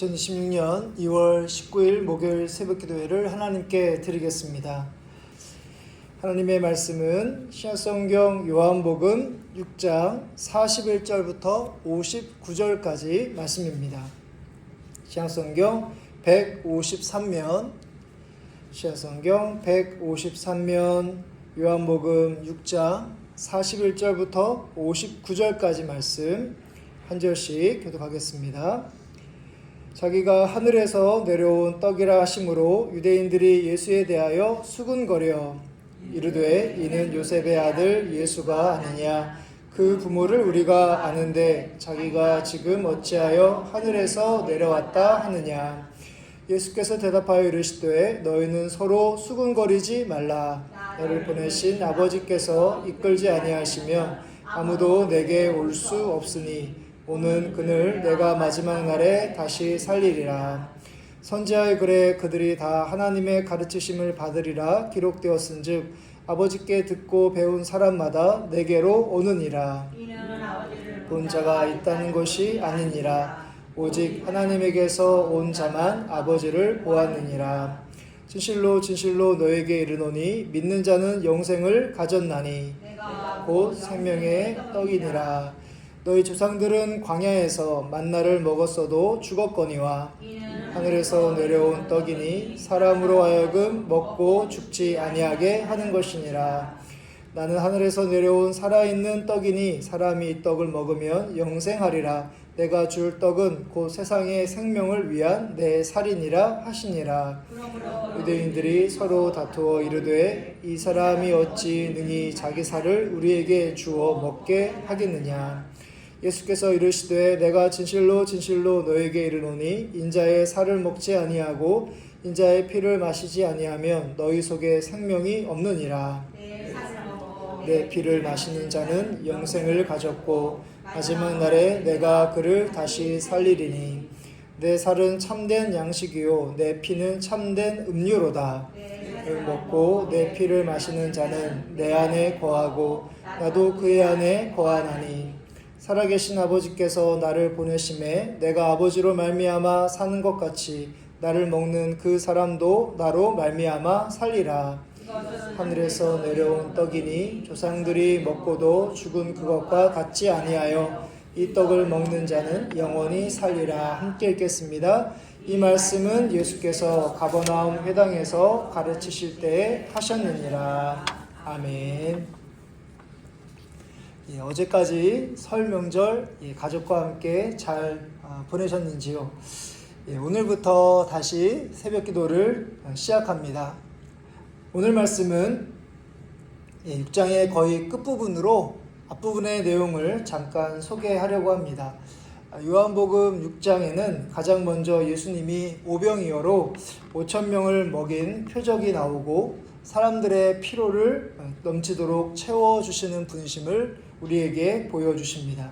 2026년 2월 19일 목요일 새벽기도회를 하나님께 드리겠습니다. 하나님의 말씀은 신약성경 요한복음 6장 41절부터 59절까지 말씀입니다. 신약성경 153면 요한복음 6장 41절부터 59절까지 말씀 한 절씩 교독하겠습니다. 자기가 하늘에서 내려온 떡이라 하심으로 유대인들이 예수에 대하여 수군거려 이르되 이는 요셉의 아들 예수가 아니냐. 그 부모를 우리가 아는데 자기가 지금 어찌하여 하늘에서 내려왔다 하느냐. 예수께서 대답하여 이르시되 너희는 서로 수군거리지 말라. 너를 보내신 아버지께서 이끌지 아니하시면 아무도 내게 올 수 없으니 오는 그늘 내가 마지막 날에 다시 살리리라. 선지자의 글에 그들이 다 하나님의 가르치심을 받으리라 기록되었은즉 아버지께 듣고 배운 사람마다 내게로 오느니라. 본 자가 있다는 것이 아니니라. 오직 하나님에게서 온 자만 아버지를 보았느니라. 진실로 진실로 너에게 이르노니 믿는 자는 영생을 가졌나니 곧 생명의 떡이니라. 너희 조상들은 광야에서 만나를 먹었어도 죽었거니와 하늘에서 내려온 떡이니 사람으로 하여금 먹고 죽지 아니하게 하는 것이니라. 나는 하늘에서 내려온 살아있는 떡이니 사람이 이 떡을 먹으면 영생하리라. 내가 줄 떡은 곧 세상의 생명을 위한 내 살이니라 하시니라. 유대인들이 서로 다투어 이르되 이 사람이 어찌 능히 자기 살을 우리에게 주어 먹게 하겠느냐. 예수께서 이르시되 내가 진실로 진실로 너에게 이르노니 인자의 살을 먹지 아니하고 인자의 피를 마시지 아니하면 너희 속에 생명이 없느니라. 내 피를 마시는 자는 영생을 가졌고 마지막 날에 내가 그를 다시 살리리니 내 살은 참된 양식이요 내 피는 참된 음료로다. 이를 먹고 내 피를 마시는 자는 내 안에 거하고 나도 그의 안에 거하나니 살아계신 아버지께서 나를 보내심에 내가 아버지로 말미암아 사는 것 같이 나를 먹는 그 사람도 나로 말미암아 살리라. 하늘에서 내려온 떡이니 조상들이 먹고도 죽은 그것과 같지 아니하여 이 떡을 먹는 자는 영원히 살리라. 함께 읽겠습니다. 이 말씀은 예수께서 가버나움 회당에서 가르치실 때에 하셨느니라. 아멘. 어제까지 설 명절 가족과 함께 잘 보내셨는지요? 오늘부터 다시 새벽 기도를 시작합니다. 오늘 말씀은 6장의 거의 끝부분으로 앞부분의 내용을 잠깐 소개하려고 합니다. 요한복음 6장에는 가장 먼저 예수님이 오병이어로 5,000명을 먹인 표적이 나오고 사람들의 피로를 넘치도록 채워주시는 분이심을 우리에게 보여주십니다.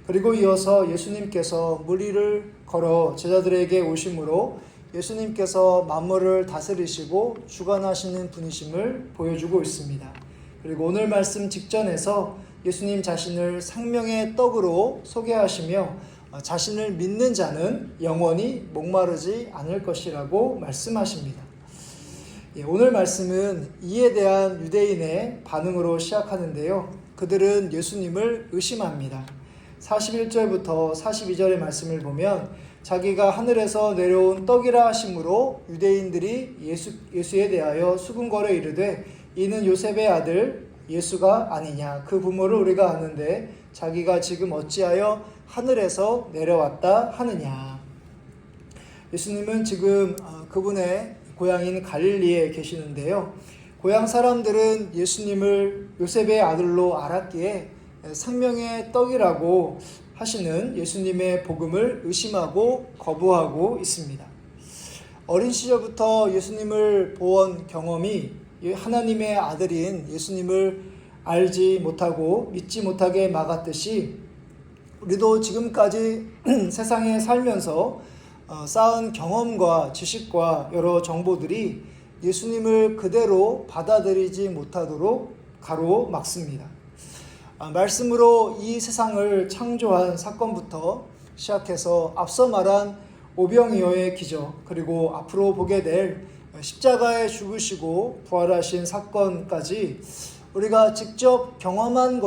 그리고 이어서 예수님께서 물 위를 걸어 제자들에게 오심으로 예수님께서 만물을 다스리시고 주관하시는 분이심을 보여주고 있습니다. 그리고 오늘 말씀 직전에서 예수님 자신을 생명의 떡으로 소개하시며 자신을 믿는 자는 영원히 목마르지 않을 것이라고 말씀하십니다. 오늘 말씀은 이에 대한 유대인의 반응으로 시작하는데요. 그들은 예수님을 의심합니다. 41절부터 42절의 말씀을 보면 자기가 하늘에서 내려온 떡이라 하심으로 유대인들이 예수에 대하여 수군거려 이르되 이는 요셉의 아들 예수가 아니냐. 그 부모를 우리가 아는데 자기가 지금 어찌하여 하늘에서 내려왔다 하느냐. 예수님은 지금 그분의 고향인 갈릴리에 계시는데요. 고향 사람들은 예수님을 요셉의 아들로 알았기에 생명의 떡이라고 하시는 예수님의 복음을 의심하고 거부하고 있습니다. 어린 시절부터 예수님을 보온 경험이 하나님의 아들인 예수님을 알지 못하고 믿지 못하게 막았듯이 우리도 지금까지 세상에 살면서 쌓은 경험과 지식과 여러 정보들이 예수님을 그대로 받아들이지 못하도록 가로막습니다. 말씀으로 이 세상을 창조한 사건부터 시작해서 앞서 말한 오병이어의 기적, 그리고 앞으로 보게 될 십자가에 죽으시고 부활하신 사건까지 우리가 직접 경험한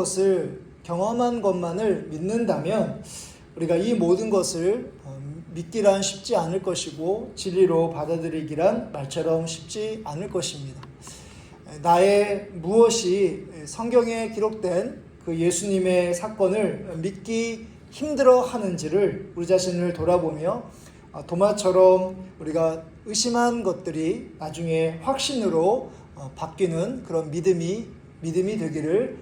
것만을 믿는다면 우리가 이 모든 것을 믿기란 쉽지 않을 것이고 진리로 받아들이기란 말처럼 쉽지 않을 것입니다. 나의 무엇이 성경에 기록된 그 예수님의 사건을 믿기 힘들어 하는지를 우리 자신을 돌아보며 도마처럼 우리가 의심한 것들이 나중에 확신으로 바뀌는 그런 믿음이 되기를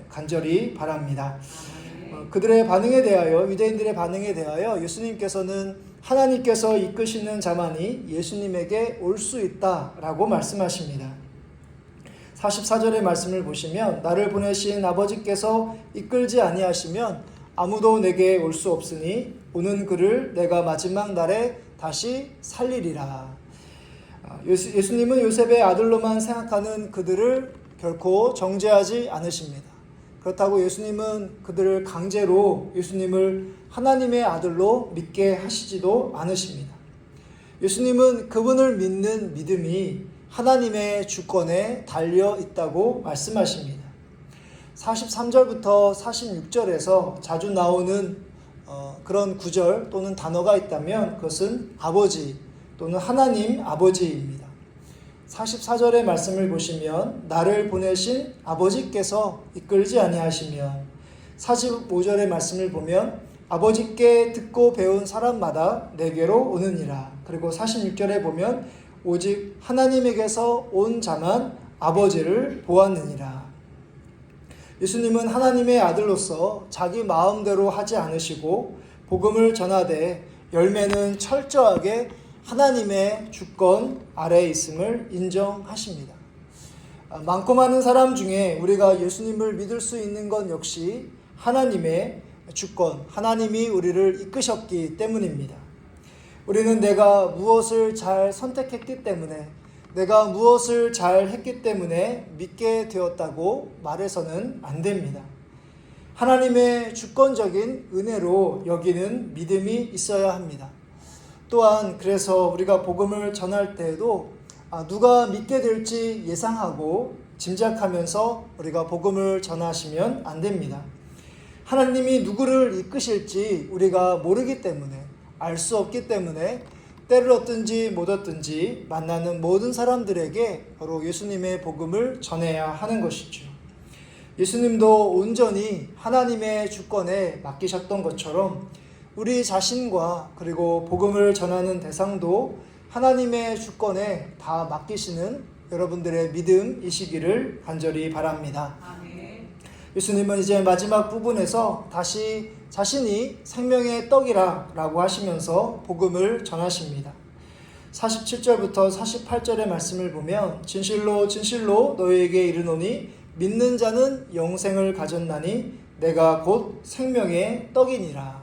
간절히 바랍니다. 그들의 반응에 대하여, 유대인들의 반응에 대하여 예수님께서는 하나님께서 이끄시는 자만이 예수님에게 올 수 있다라고 말씀하십니다. 44절의 말씀을 보시면 나를 보내신 아버지께서 이끌지 아니하시면 아무도 내게 올 수 없으니 오는 그를 내가 마지막 날에 다시 살리리라. 예수님은 요셉의 아들로만 생각하는 그들을 결코 정죄하지 않으십니다. 그렇다고 예수님은 그들을 강제로 예수님을 하나님의 아들로 믿게 하시지도 않으십니다. 예수님은 그분을 믿는 믿음이 하나님의 주권에 달려 있다고 말씀하십니다. 43절부터 46절에서 자주 나오는 그런 구절 또는 단어가 있다면 그것은 아버지 또는 하나님 아버지입니다. 44절의 말씀을 보시면 나를 보내신 아버지께서 이끌지 아니하시며, 45절의 말씀을 보면 아버지께 듣고 배운 사람마다 내게로 오느니라. 그리고 46절에 보면 오직 하나님에게서 온 자만 아버지를 보았느니라. 예수님은 하나님의 아들로서 자기 마음대로 하지 않으시고 복음을 전하되 열매는 철저하게 하나님의 주권 아래에 있음을 인정하십니다. 많고 많은 사람 중에 우리가 예수님을 믿을 수 있는 것 역시 하나님의 주권, 하나님이 우리를 이끄셨기 때문입니다. 우리는 내가 무엇을 잘 선택했기 때문에, 내가 무엇을 잘 했기 때문에 믿게 되었다고 말해서는 안 됩니다. 하나님의 주권적인 은혜로 여기는 믿음이 있어야 합니다. 또한 그래서 우리가 복음을 전할 때에도 누가 믿게 될지 예상하고 짐작하면서 우리가 복음을 전하시면 안 됩니다. 하나님이 누구를 이끄실지 우리가 모르기 때문에, 알 수 없기 때문에 때를 얻든지 못 얻든지 만나는 모든 사람들에게 바로 예수님의 복음을 전해야 하는 것이죠. 예수님도 온전히 하나님의 주권에 맡기셨던 것처럼 우리 자신과 그리고 복음을 전하는 대상도 하나님의 주권에 다 맡기시는 여러분들의 믿음이시기를 간절히 바랍니다. 아멘. 예수님은 이제 마지막 부분에서 다시 자신이 생명의 떡이라 라고 하시면서 복음을 전하십니다. 47절부터 48절의 말씀을 보면 진실로 진실로 너희에게 이르노니 믿는 자는 영생을 가졌나니 내가 곧 생명의 떡이니라.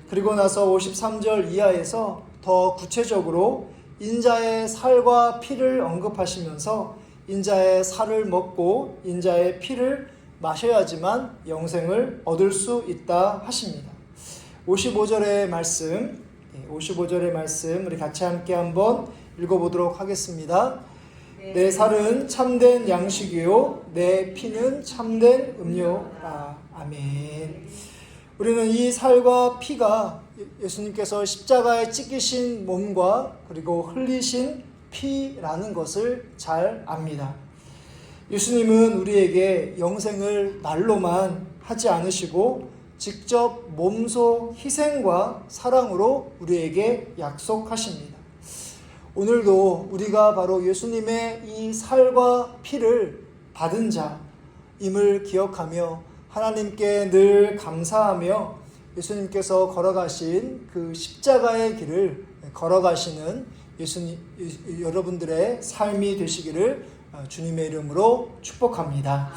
그리고 나서 53절 이하에서 더 구체적으로 인자의 살과 피를 언급하시면서 인자의 살을 먹고 인자의 피를 마셔야지만 영생을 얻을 수 있다 하십니다. 55절의 말씀 우리 같이 함께 한번 읽어보도록 하겠습니다. 내 살은 참된 양식이요 내 피는 참된 음료라. 아멘. 우리는 이 살과 피가 예수님께서 십자가에 찢기신 몸과 그리고 흘리신 피라는 것을 잘 압니다. 예수님은 우리에게 영생을 말로만 하지 않으시고 직접 몸소 희생과 사랑으로 우리에게 약속하십니다. 오늘도 우리가 바로 예수님의 이 살과 피를 받은 자임을 기억하며 하나님께 늘 감사하며 예수님께서 걸어가신 그 십자가의 길을 걸어가시는 여러분들의 삶이 되시기를 주님의 이름으로 축복합니다.